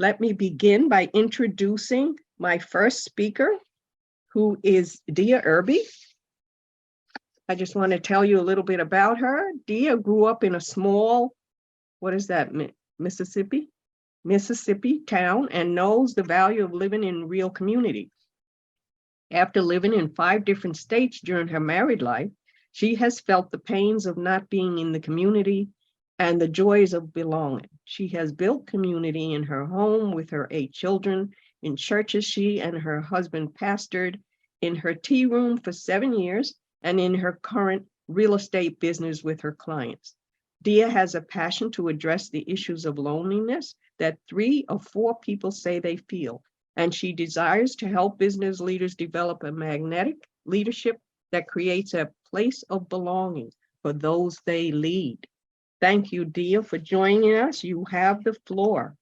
Let me begin by introducing my first speaker, who is Dia Irby. I just want to tell you a little bit about her. Dia grew up in a small, what is that, Mississippi town, and knows the value of living in real community. After living in 5 different states during her married life, she has felt the pains of not being in the community and the joys of belonging. She has built community in her home with her 8 children, in churches she and her husband pastored, in her tea room for 7 years, and in her current real estate business with her clients. Dia has a passion to address the issues of loneliness that 3 of 4 people say they feel, and she desires to help business leaders develop a magnetic leadership that creates a place of belonging for those they lead. Thank you, Dia, for joining us. You have the floor.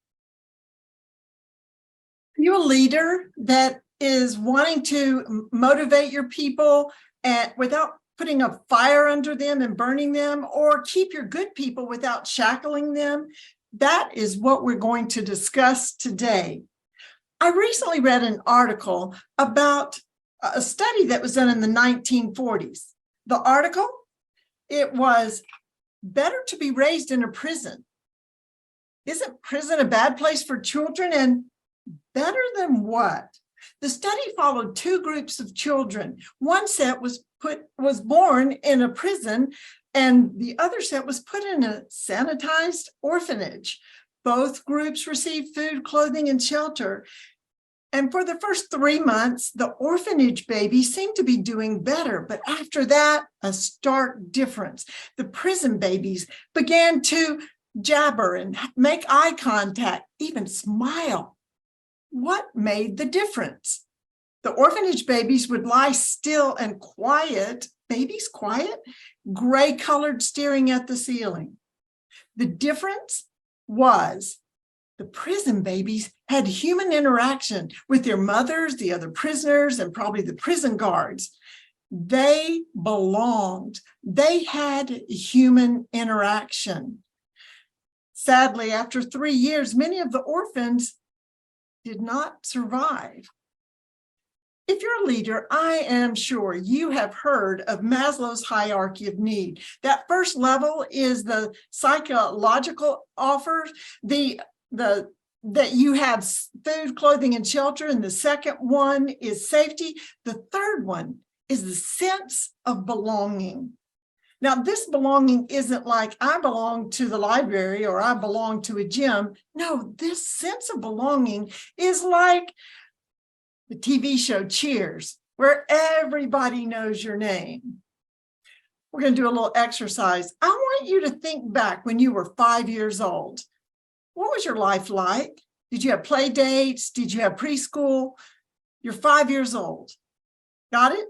You're a leader that is wanting to motivate your people and without putting a fire under them and burning them, or keep your good people without shackling them. That is what we're going to discuss today. I recently read an article about a study that was done in the 1940s. The article, it was better to be raised in a prison. Isn't prison a bad place for children? And better than what? The study followed 2 groups of children. One set was born in a prison, and the other set was put in a sanitized orphanage. Both groups received food, clothing, and shelter. And for the first 3 months, the orphanage babies seemed to be doing better. But after that, a stark difference. The prison babies began to jabber and make eye contact, even smile. What made the difference? The orphanage babies would lie still and quiet, babies quiet, gray-colored, staring at the ceiling. The difference was the prison babies had human interaction with their mothers, the other prisoners, and probably the prison guards. They belonged. They had human interaction. Sadly, after 3 years, many of the orphans did not survive. If you're a leader, I am sure you have heard of Maslow's hierarchy of need. That first level is the psychological offers, that you have food, clothing, and shelter. And the second one is safety. The third one is the sense of belonging. Now, this belonging isn't like I belong to the library or I belong to a gym. No, this sense of belonging is like the TV show Cheers, where everybody knows your name. We're going to do a little exercise. I want you to think back when you were 5 years old. What was your life like? Did you have play dates? Did you have preschool? You're 5 years old. Got it?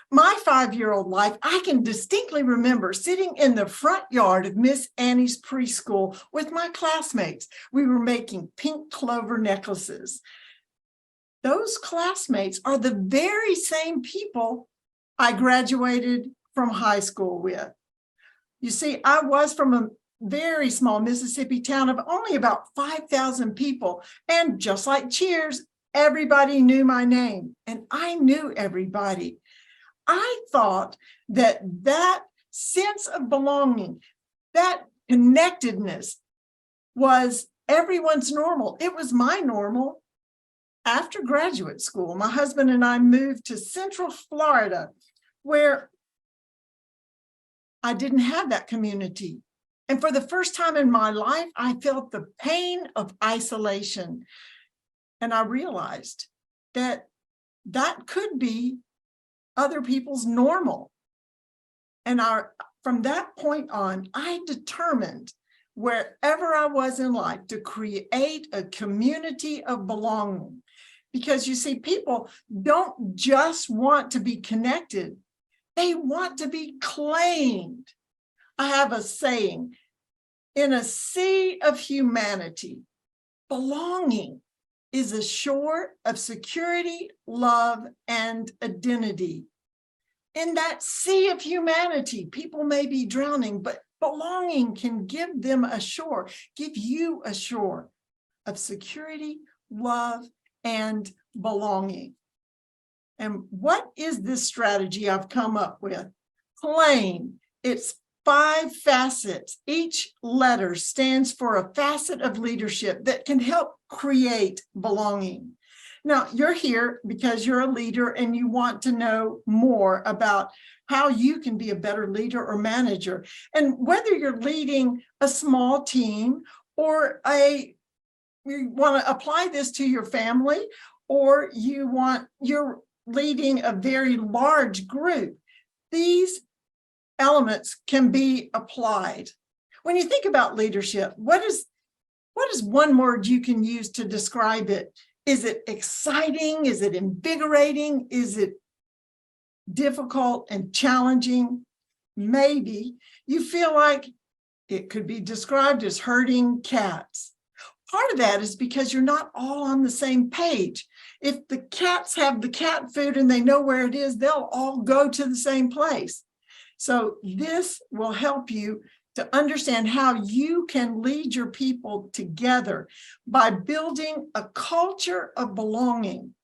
My 5-year-old life, I can distinctly remember sitting in the front yard of Miss Annie's preschool with my classmates. We were making pink clover necklaces. Those classmates are the very same people I graduated from high school with. You see, I was from a very small Mississippi town of only about 5,000 people. And just like Cheers, everybody knew my name, and I knew everybody. I thought that sense of belonging, that connectedness was everyone's normal. It was my normal. After graduate school, my husband and I moved to Central Florida, where I didn't have that community. And for the first time in my life, I felt the pain of isolation. And I realized that that could be other people's normal. And from that point on, I determined wherever I was in life to create a community of belonging. Because you see, people don't just want to be connected, they want to be claimed. I have a saying, in a sea of humanity, belonging is a shore of security, love, and identity. In that sea of humanity, people may be drowning, but belonging can give them a shore, give you a shore. of security, love, and belonging. And what is this strategy I've come up with? Plain. It's 5 facets. Each letter stands for a facet of leadership that can help create belonging. Now, you're here because you're a leader and you want to know more about how you can be a better leader or manager. And whether you're leading a small team or you want to apply this to your family, or you're leading a very large group, these elements can be applied. When you think about leadership, what is one word you can use to describe it? Is it exciting? Is it invigorating? Is it difficult and challenging? Maybe you feel like it could be described as herding cats. Part of that is because you're not all on the same page. If the cats have the cat food and they know where it is, they'll all go to the same place. So this will help you to understand how you can lead your people together by building a culture of belonging.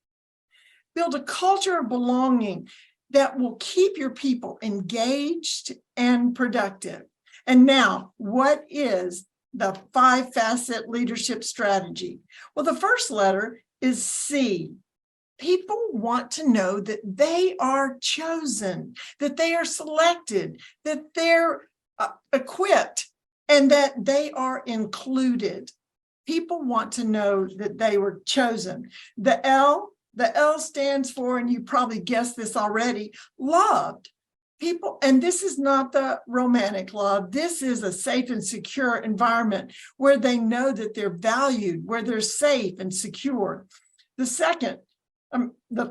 Build a culture of belonging that will keep your people engaged and productive. And now, what is the 5-facet leadership strategy? Well, the first letter is C. People want to know that they are chosen, that they are selected, that they're equipped, and that they are included. People want to know that they were chosen. The L stands for, and you probably guessed this already, loved. People, and this is not the romantic love. This is a safe and secure environment where they know that they're valued, where they're safe and secure. The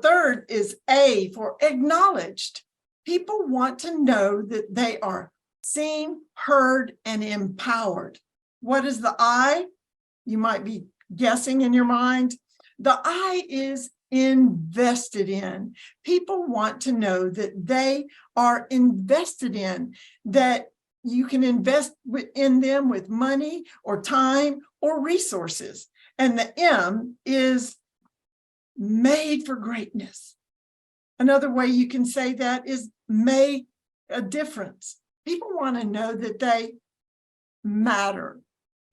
third is A for acknowledged. People want to know that they are seen, heard, and empowered. What is the I? You might be guessing in your mind. The I is invested in. People want to know that they are invested in, that you can invest in them with money or time or resources. And the M is made for greatness. Another way you can say that is make a difference. People want to know that they matter.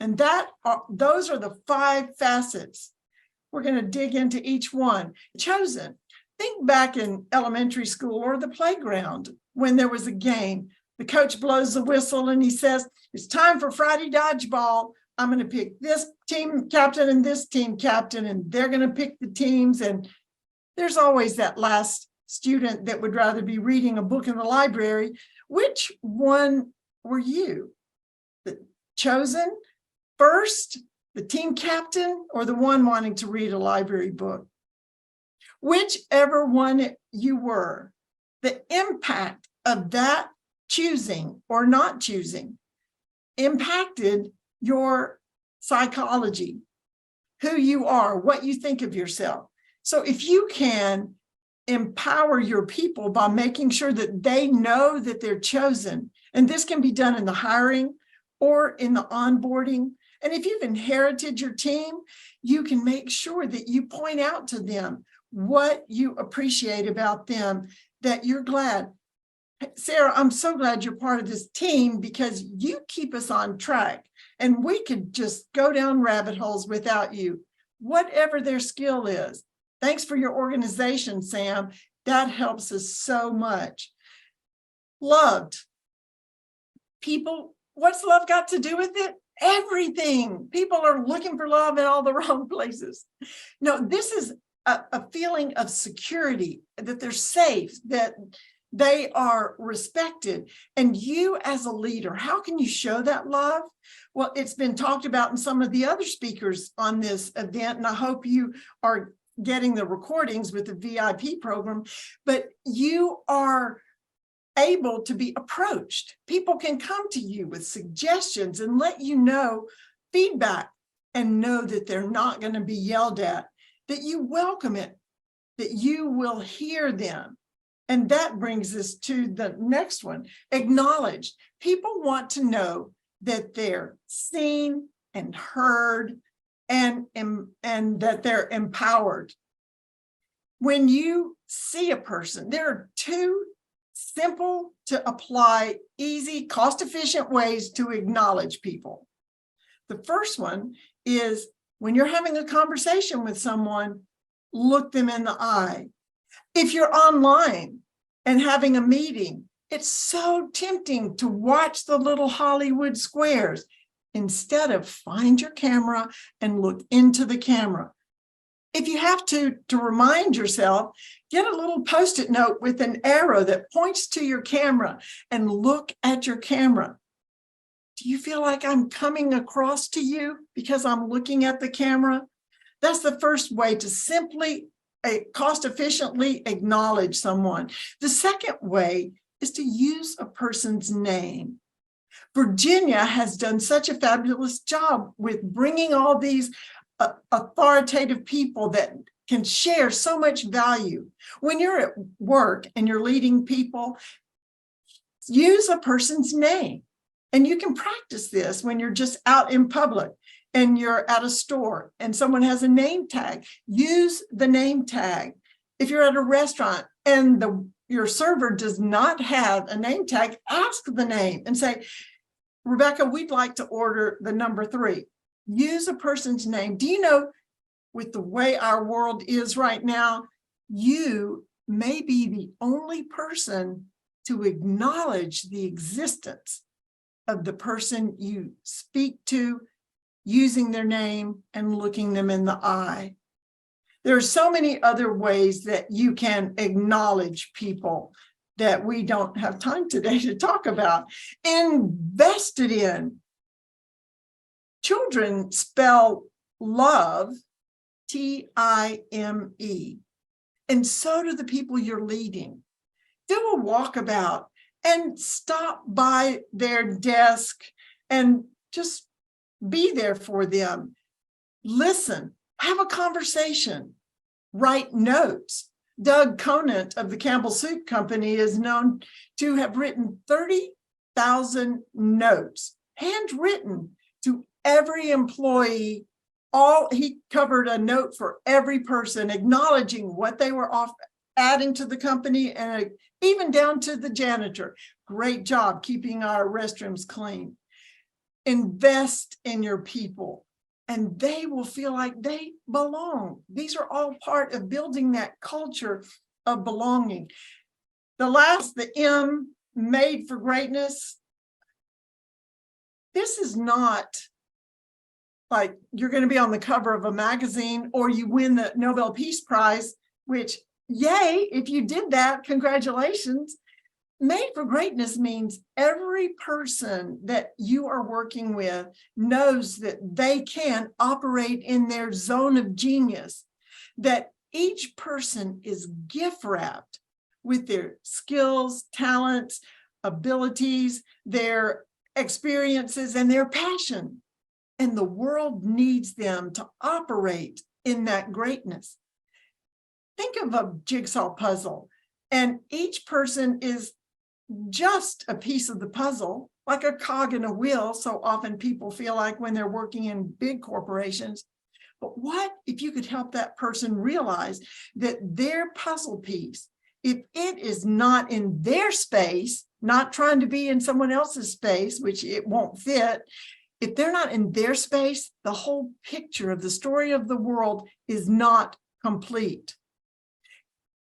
And those are the 5 facets. We're going to dig into each one. Chosen. Think back in elementary school or the playground when there was a game. The coach blows the whistle and he says, it's time for Friday dodgeball. I'm going to pick this team captain and this team captain, and they're going to pick the teams. And there's always that last student that would rather be reading a book in the library. Which one were you? The chosen first, the team captain, or the one wanting to read a library book? Whichever one you were, the impact of that choosing or not choosing impacted your psychology, who you are, what you think of yourself. So if you can empower your people by making sure that they know that they're chosen, and this can be done in the hiring or in the onboarding. And if you've inherited your team, you can make sure that you point out to them what you appreciate about them, that you're glad. Sarah, I'm so glad you're part of this team because you keep us on track, and we could just go down rabbit holes without you, whatever their skill is. Thanks for your organization, Sam. That helps us so much. Loved. People, what's love got to do with it? Everything. People are looking for love in all the wrong places. No, this is a feeling of security, that they're safe, that they are respected. And you as a leader, how can you show that love? Well, it's been talked about in some of the other speakers on this event, and I hope you are getting the recordings with the VIP program, but you are able to be approached. People can come to you with suggestions and let you know feedback, and know that they're not going to be yelled at, that you welcome it, that you will hear them. And that brings us to the next one, acknowledged. People want to know that they're seen and heard and that they're empowered. When you see a person, there are two simple to apply, easy, cost-efficient ways to acknowledge people. The first one is when you're having a conversation with someone, look them in the eye. If you're online and having a meeting, it's so tempting to watch the little Hollywood squares. Instead of find your camera and look into the camera. If you have to remind yourself, get a little Post-it note with an arrow that points to your camera and look at your camera. Do you feel like I'm coming across to you because I'm looking at the camera? That's the first way to simply, cost efficiently acknowledge someone. The second way is to use a person's name. Virginia has done such a fabulous job with bringing all these authoritative people that can share so much value. When you're at work and you're leading people, use a person's name. And you can practice this when you're just out in public and you're at a store and someone has a name tag. Use the name tag. If you're at a restaurant and your server does not have a name tag, ask the name and say, Rebecca, we'd like to order the number 3. Use a person's name. Do you know, with the way our world is right now, you may be the only person to acknowledge the existence of the person you speak to, using their name and looking them in the eye. There are so many other ways that you can acknowledge people that we don't have time today to talk about. Invested in. Children spell love, T-I-M-E. And so do the people you're leading. Do a walkabout and stop by their desk and just be there for them. Listen, have a conversation, write notes. Doug Conant of the Campbell Soup Company is known to have written 30,000 notes, handwritten to every employee. He covered a note for every person, acknowledging what they were adding to the company, and even down to the janitor. Great job keeping our restrooms clean. Invest in your people, and they will feel like they belong. These are all part of building that culture of belonging. The M, made for greatness. This is not like you're going to be on the cover of a magazine or you win the Nobel Peace Prize, which, yay, if you did that, congratulations. Made for greatness means every person that you are working with knows that they can operate in their zone of genius, that each person is gift wrapped with their skills, talents, abilities, their experiences, and their passion. And the world needs them to operate in that greatness. Think of a jigsaw puzzle, and each person is just a piece of the puzzle, like a cog in a wheel. So often people feel like when they're working in big corporations. But what if you could help that person realize that their puzzle piece, if it is not in their space, not trying to be in someone else's space, which it won't fit, if they're not in their space, the whole picture of the story of the world is not complete.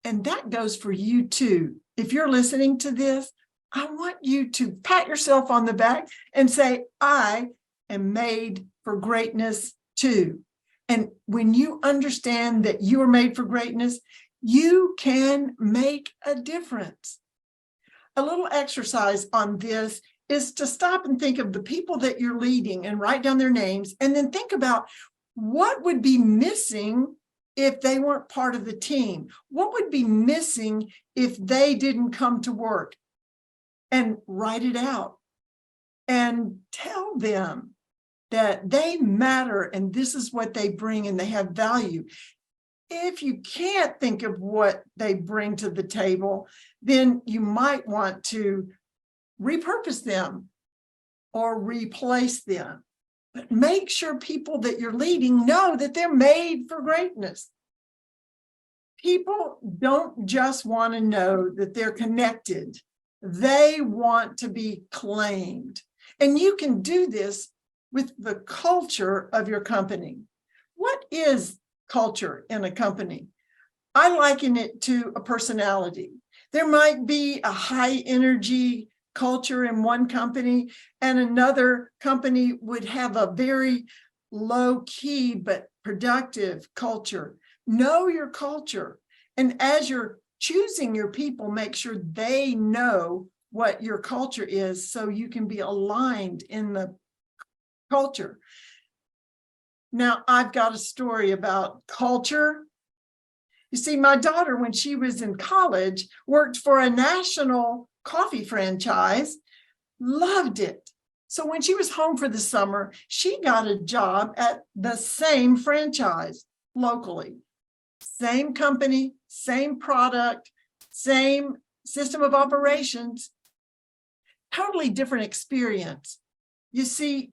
And that goes for you too. If you're listening to this, I want you to pat yourself on the back and say, I am made for greatness too. And when you understand that you are made for greatness, you can make a difference. A little exercise on this is to stop and think of the people that you're leading and write down their names, and then think about what would be missing if they weren't part of the team. What would be missing if they didn't come to work? And write it out and tell them that they matter and this is what they bring and they have value. If you can't think of what they bring to the table, then you might want to repurpose them or replace them. but make sure people that you're leading know that they're made for greatness. People don't just want to know that they're connected. They want to be claimed. And you can do this with the culture of your company. What is culture in a company? I liken it to a personality. There might be a high energy culture in one company, and another company would have a very low key but productive culture. Know your culture. And as you're choosing your people, make sure they know what your culture is so you can be aligned in the culture. Now, I've got a story about culture. You see, my daughter, when she was in college, worked for a national coffee franchise, loved it. So when she was home for the summer, she got a job at the same franchise locally. Same company, same product, same system of operations, totally different experience. You see,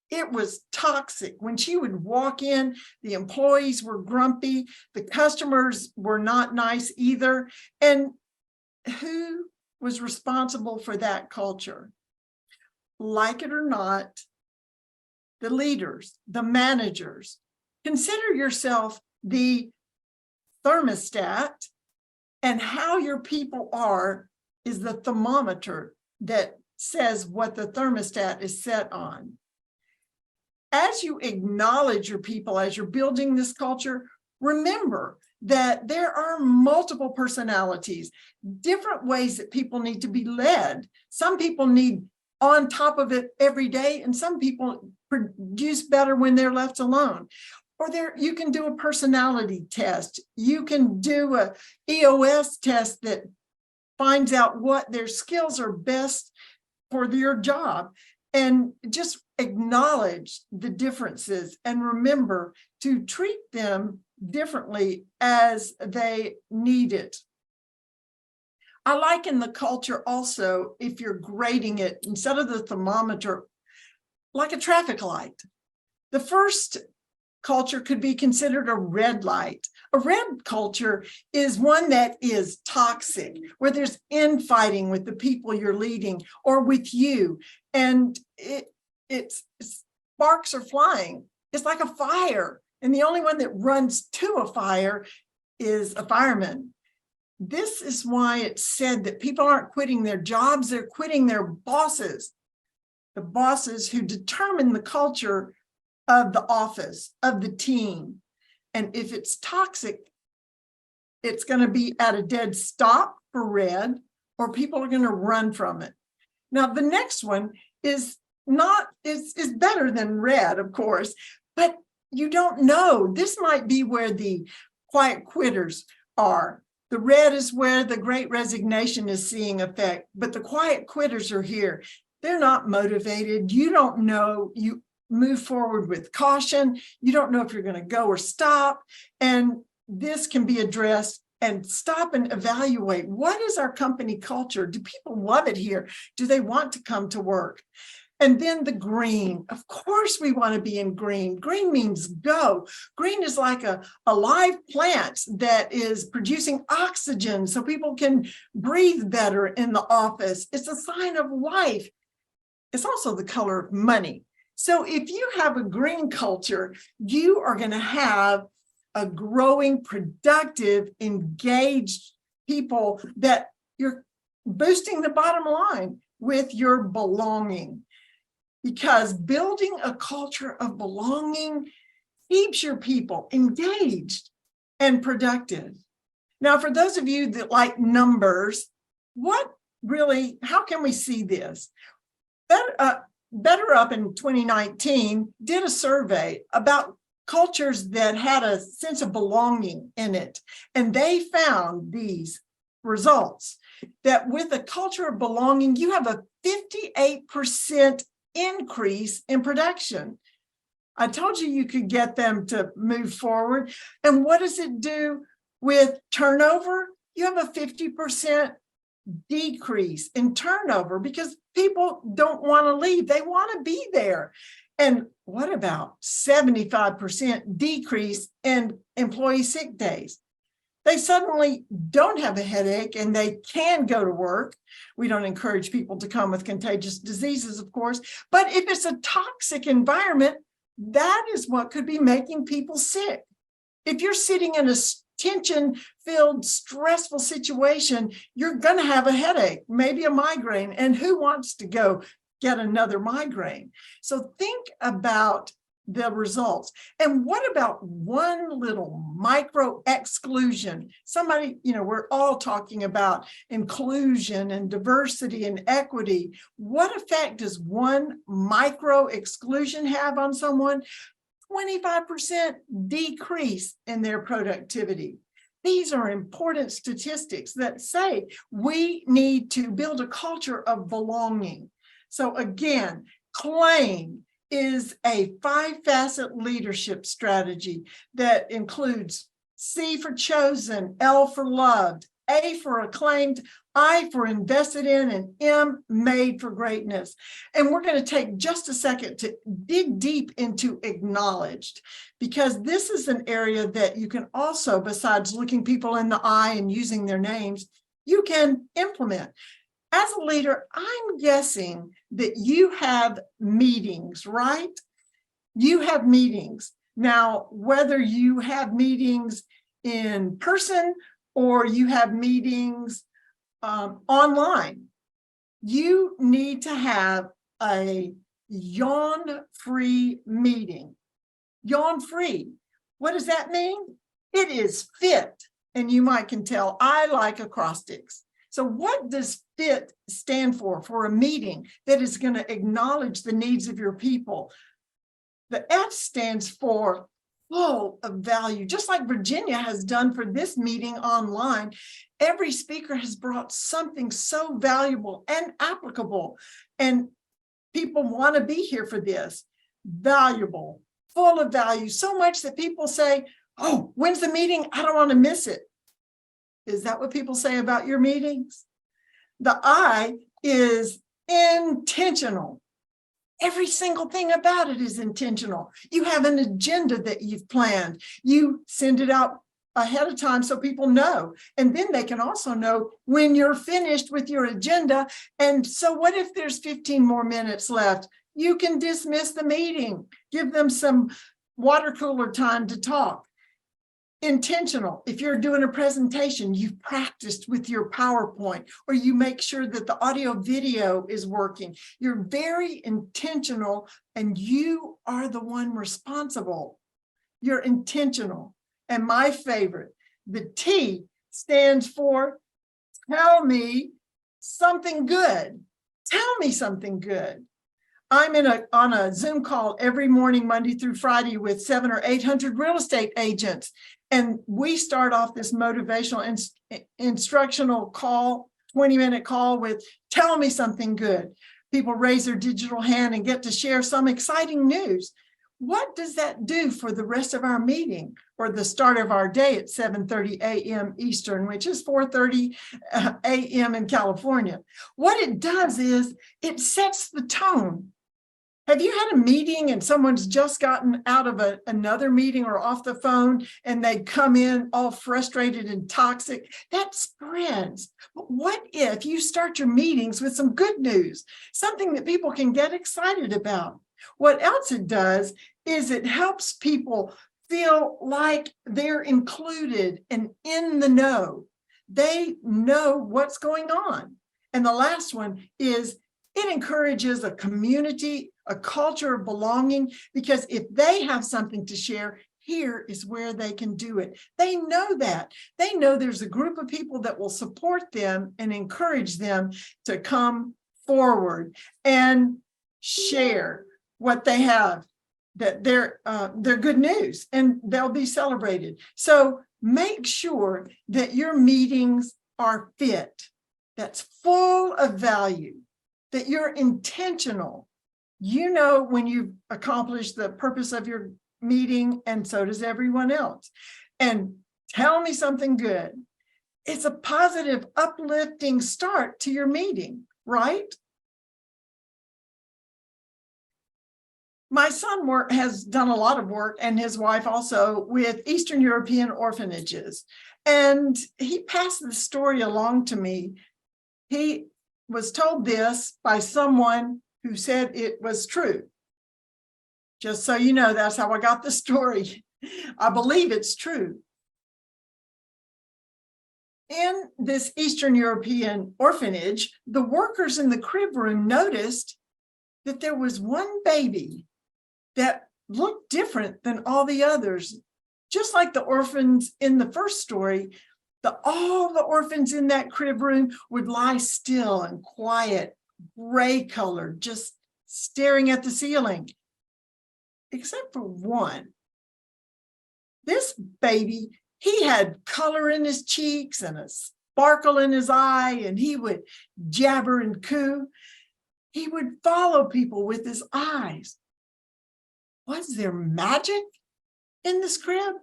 it was toxic. When she would walk in, the employees were grumpy, the customers were not nice either. And who was responsible for that culture? Like it or not, the leaders, the managers. Consider yourself the thermostat, and how your people are is the thermometer that says what the thermostat is set on. As you acknowledge your people, as you're building this culture, remember that there are multiple personalities, different ways that people need to be led. Some people need on top of it every day, and some people produce better when they're left alone. Or you can do a personality test. You can do a EOS test that finds out what their skills are best for your job. And just acknowledge the differences and remember to treat them differently as they need it. I liken the culture also, if you're grading it, instead of the thermometer, like a traffic light. The first culture could be considered a red light. A red culture is one that is toxic, where there's infighting with the people you're leading or with you, and it's sparks are flying. It's like a fire, and the only one that runs to a fire is a fireman. This is why it's said that people aren't quitting their jobs, they're quitting their bosses, the bosses who determine the culture of the office, of the team. And if it's toxic, it's going to be at a dead stop for red, or people are going to run from it. Now, the next one is better than red, of course, but you don't know. This might be where the quiet quitters are. The red is where the great resignation is seeing effect, but the quiet quitters are here. They're not motivated. You don't know. You move forward with caution. You don't know if you're going to go or stop. And this can be addressed and stop and evaluate. What is our company culture? Do people love it here? Do they want to come to work? And then the green. Of course, we want to be in green. Green means go. Green is like a live plant that is producing oxygen so people can breathe better in the office. It's a sign of life. It's also the color of money. So if you have a green culture, you are going to have a growing, productive, engaged people that you're boosting the bottom line with your belonging. Because building a culture of belonging keeps your people engaged and productive. Now, for those of you that like numbers, how can we see this? Better Up in 2019 did a survey about cultures that had a sense of belonging in it. And they found these results, that with a culture of belonging, you have a 58% increase in production. I told you could get them to move forward. And what does it do with turnover? You have a 50% decrease in turnover because people don't want to leave. They want to be there. And what about 75% decrease in employee sick days? They suddenly don't have a headache and they can go to work. We don't encourage people to come with contagious diseases, of course, but if it's a toxic environment, that is what could be making people sick. If you're sitting in a tension-filled, stressful situation, you're going to have a headache, maybe a migraine, and who wants to go get another migraine? So think about the results. And what about one little micro exclusion? Somebody, we're all talking about inclusion and diversity and equity. What effect does one micro exclusion have on someone? 25% decrease in their productivity. These are important statistics that say we need to build a culture of belonging. So again, CLAIM is a 5-facet leadership strategy that includes C for chosen, L for loved, A for acclaimed, I for invested in, and M made for greatness. And we're going to take just a second to dig deep into acknowledged, because this is an area that you can also, besides looking people in the eye and using their names, you can implement. As a leader, I'm guessing that you have meetings, right? You have meetings. Now, whether you have meetings in person or you have meetings online, you need to have a yawn-free meeting. Yawn-free. What does that mean? It is fit. And you might can tell I like acrostics. So what does FIT stand for? For a meeting that is going to acknowledge the needs of your people. The F stands for full of value, just like Virginia has done for this meeting online. Every speaker has brought something so valuable and applicable, and people want to be here for this. Valuable, full of value, so much that people say, oh, when's the meeting? I don't want to miss it. Is that what people say about your meetings? The I is intentional. Every single thing about it is intentional. You have an agenda that you've planned. You send it out ahead of time so people know. And then they can also know when you're finished with your agenda. And so what if there's 15 more minutes left? You can dismiss the meeting. Give them some water cooler time to talk. Intentional. If you're doing a presentation, you've practiced with your PowerPoint, or you make sure that the audio video is working. You're very intentional, and you are the one responsible. You're intentional. And my favorite, the T stands for tell me something good. Tell me something good. I'm on a Zoom call every morning, Monday through Friday, with 700 or 800 real estate agents. And we start off this motivational instructional call, 20-minute call with tell me something good. People raise their digital hand and get to share some exciting news. What does that do for the rest of our meeting or the start of our day at 7:30 a.m. Eastern, which is 4:30 a.m. in California? What it does is it sets the tone. Have you had a meeting and someone's just gotten out of another meeting or off the phone and they come in all frustrated and toxic? That spreads. But what if you start your meetings with some good news, something that people can get excited about? What else it does is it helps people feel like they're included and in the know. They know what's going on. And the last one is it encourages a community, a culture of belonging, because if they have something to share, here is where they can do it. They know that. They know there's a group of people that will support them and encourage them to come forward and share what they have, that they're good news, and they'll be celebrated. So make sure that your meetings are fit, that's full of value, that you're intentional. You know when you've accomplished the purpose of your meeting, and so does everyone else. And tell me something good. It's a positive, uplifting start to your meeting, right? My son has done a lot of work, and his wife also, with Eastern European orphanages. And he passed the story along to me. He was told this by someone who said it was true. Just so you know, that's how I got the story. I believe it's true. In this Eastern European orphanage, the workers in the crib room noticed that there was one baby that looked different than all the others. Just like the orphans in the first story, all the orphans in that crib room would lie still and quiet, gray colored, just staring at the ceiling, except for one. This baby, he had color in his cheeks and a sparkle in his eye, and he would jabber and coo. He would follow people with his eyes. Was there magic in this crib?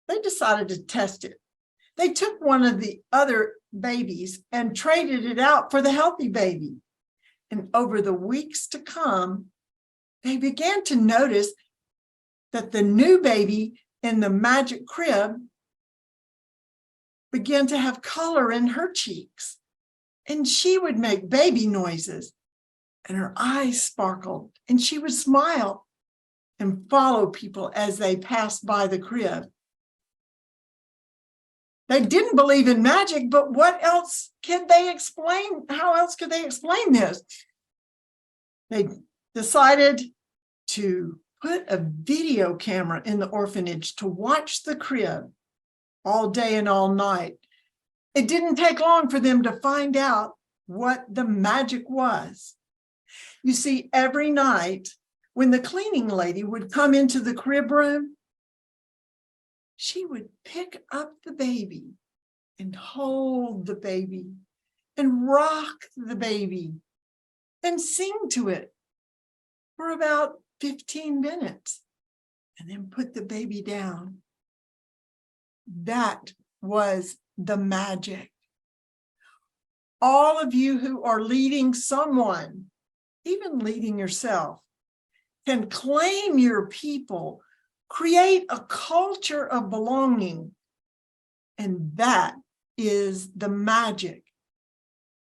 They decided to test it. They took one of the other babies and traded it out for the healthy baby. And over the weeks to come, they began to notice that the new baby in the magic crib began to have color in her cheeks. And she would make baby noises, and her eyes sparkled, and she would smile and follow people as they passed by the crib. They didn't believe in magic, but what else could they explain? How else could they explain this? They decided to put a video camera in the orphanage to watch the crib all day and all night. It didn't take long for them to find out what the magic was. You see, every night when the cleaning lady would come into the crib room, she would pick up the baby and hold the baby and rock the baby and sing to it for about 15 minutes and then put the baby down. That was the magic. All of you who are leading someone, even leading yourself, can claim your people, create a culture of belonging. And that is the magic,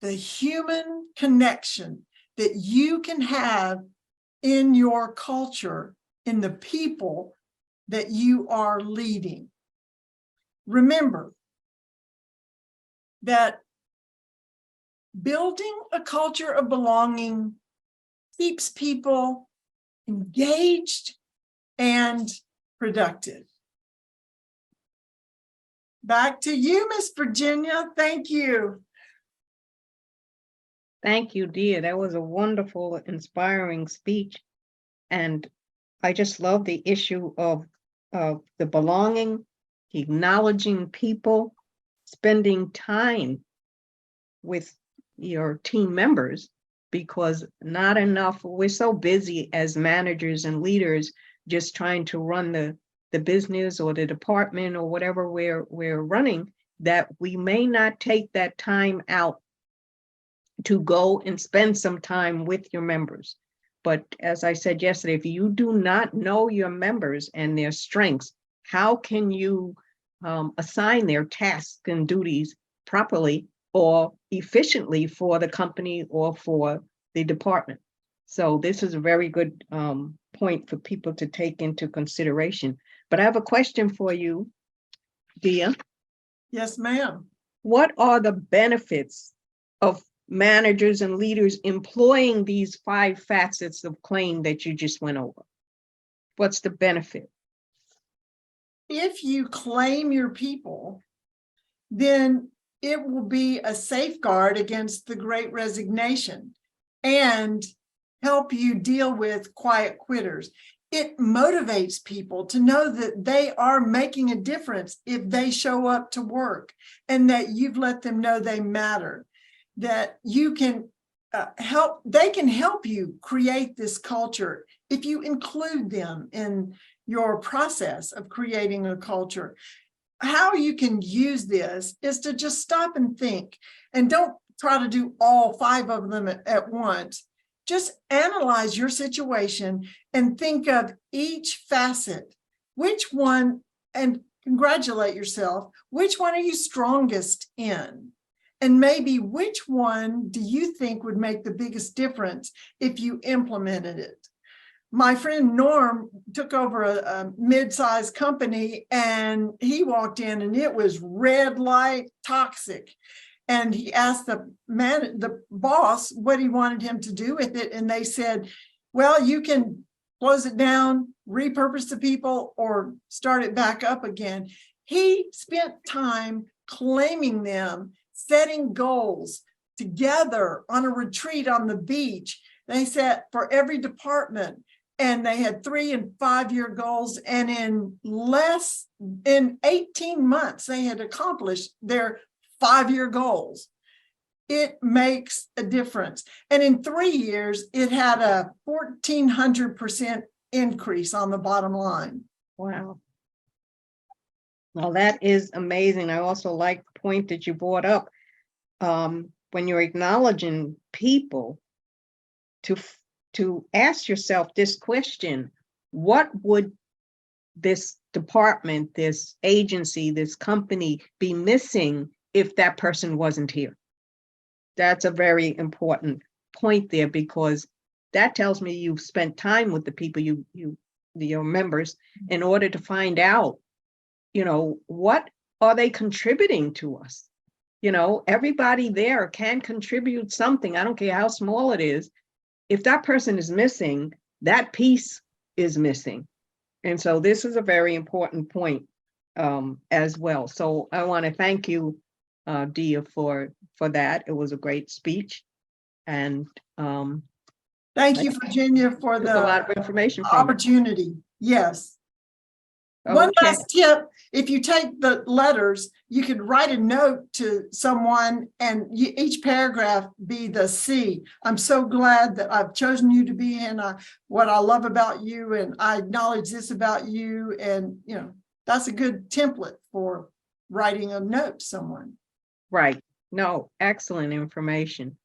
the human connection that you can have in your culture, in the people that you are leading. Remember that building a culture of belonging keeps people engaged and productive. Back to you, Miss Virginia. Thank you. Thank you, Dia. That was a wonderful, inspiring speech. And I just love the issue of the belonging, acknowledging people, spending time with your team members, because not enough, we're so busy as managers and leaders just trying to run the business or the department or whatever we're running, that we may not take that time out to go and spend some time with your members. But as I said yesterday, if you do not know your members and their strengths, how can you assign their tasks and duties properly or efficiently for the company or for the department? So this is a very good point for people to take into consideration. But I have a question for you, Dia. Yes, ma'am. What are the benefits of managers and leaders employing these 5 facets of claim that you just went over? What's the benefit? If you claim your people, then it will be a safeguard against the Great Resignation and help you deal with quiet quitters. It motivates people to know that they are making a difference if they show up to work, and that you've let them know they matter, that you can they can help you create this culture if you include them in your process of creating a culture. How you can use this is to just stop and think, and don't try to do all 5 of them at once. just analyze your situation and think of each facet. Which one, and congratulate yourself, which one are you strongest in? And maybe which one do you think would make the biggest difference if you implemented it? My friend Norm took over a mid-sized company, and he walked in and it was red light toxic. And he asked the boss what he wanted him to do with it. And they said, well, you can close it down, repurpose the people, or start it back up again. He spent time claiming them, setting goals together on a retreat on the beach. They set for every department, and they had 3 and 5 year goals. And in 18 months, they had accomplished their 5-year goals. It makes a difference. And in 3 years, it had a 1,400% increase on the bottom line. Wow. Well, that is amazing. I also like the point that you brought up. When you're acknowledging people, to ask yourself this question: what would this department, this agency, this company be missing if that person wasn't here? That's a very important point there, because that tells me you've spent time with the people, your members, in order to find out, what are they contributing to us? Everybody there can contribute something. I don't care how small it is. If that person is missing, that piece is missing. And so this is a very important point as well. So I want to thank you, Dia, for that. It was a great speech. And thank you, Virginia, for a lot of information from opportunity. Yes. Okay. One last tip: if you take the letters, you could write a note to someone, and each paragraph be the C. I'm so glad that I've chosen you to be in. What I love about you, and I acknowledge this about you. And, that's a good template for writing a note to someone. Right. No, excellent information.